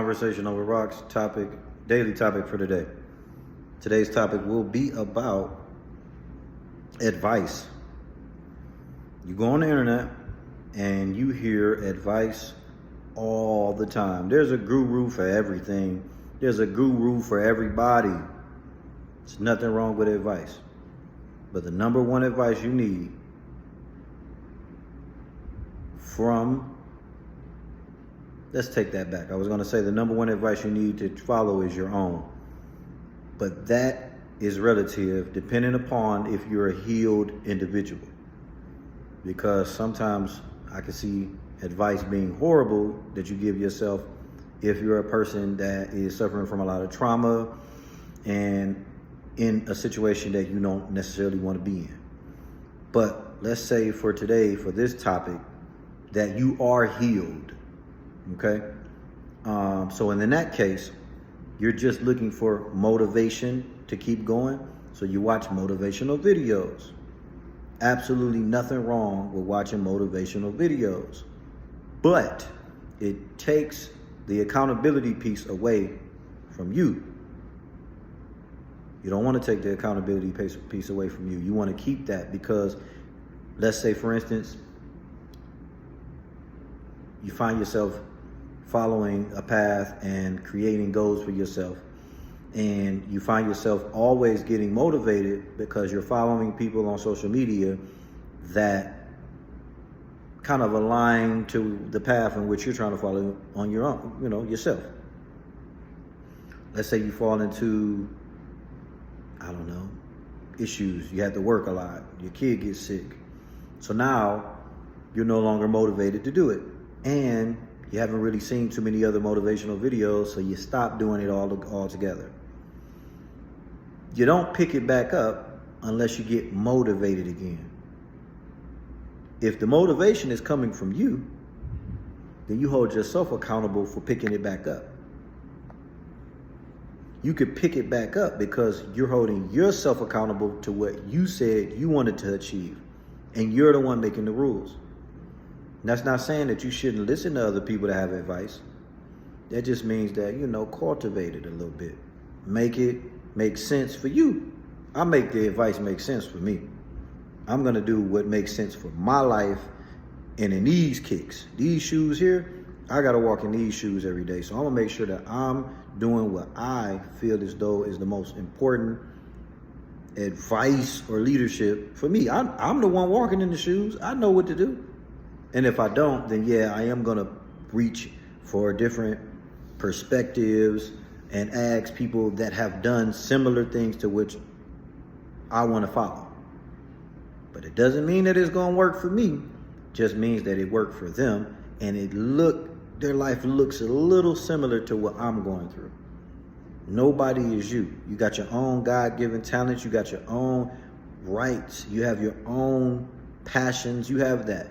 Conversation over rocks topic, daily topic for today. Today's topic will be about advice. You go on the internet and you hear advice all the time. There's a guru for everything. There's a guru for everybody. There's nothing wrong with advice. But the number one advice you need let's take that back. I was going to say the number one advice you need to follow is your own. But that is relative depending upon if you're a healed individual. Because sometimes I can see advice being horrible that you give yourself if you're a person that is suffering from a lot of trauma and in a situation that you don't necessarily want to be in. But let's say for today, for this topic, that you are healed. Okay, so in that case, you're just looking for motivation to keep going. So you watch motivational videos. Absolutely nothing wrong with watching motivational videos. But it takes the accountability piece away from you. You don't want to take the accountability piece away from you. You want to keep that because, let's say, for instance, you find yourself following a path and creating goals for yourself. And you find yourself always getting motivated because you're following people on social media that kind of align to the path in which you're trying to follow on your own, yourself. Let's say you fall into, issues. You have to work a lot. Your kid gets sick. So now you're no longer motivated to do it. And you haven't really seen too many other motivational videos, so you stop doing it all together. You don't pick it back up unless you get motivated again. If the motivation is coming from you, then you hold yourself accountable for picking it back up. You could pick it back up because you're holding yourself accountable to what you said you wanted to achieve, and you're the one making the rules. That's not saying that you shouldn't listen to other people that have advice. That just means that, cultivate it a little bit. Make it make sense for you. I make the advice make sense for me. I'm going to do what makes sense for my life. And in these kicks, these shoes here, I got to walk in these shoes every day. So I'm going to make sure that I'm doing what I feel as though is the most important advice or leadership for me. I'm the one walking in the shoes. I know what to do. And if I don't, then yeah, I am going to reach for different perspectives and ask people that have done similar things to which I want to follow. But it doesn't mean that it's going to work for me. It just means that it worked for them and their life looks a little similar to what I'm going through. Nobody is you. You got your own God-given talents. You got your own rights. You have your own passions. You have that.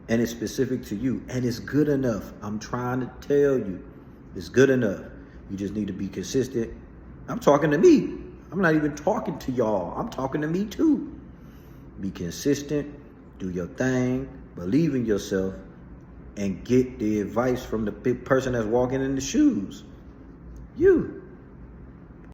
And it's specific to you. And it's good enough. I'm trying to tell you. It's good enough. You just need to be consistent. I'm talking to me. I'm not even talking to y'all. I'm talking to me too. Be consistent. Do your thing. Believe in yourself. And get the advice from the person that's walking in the shoes. You.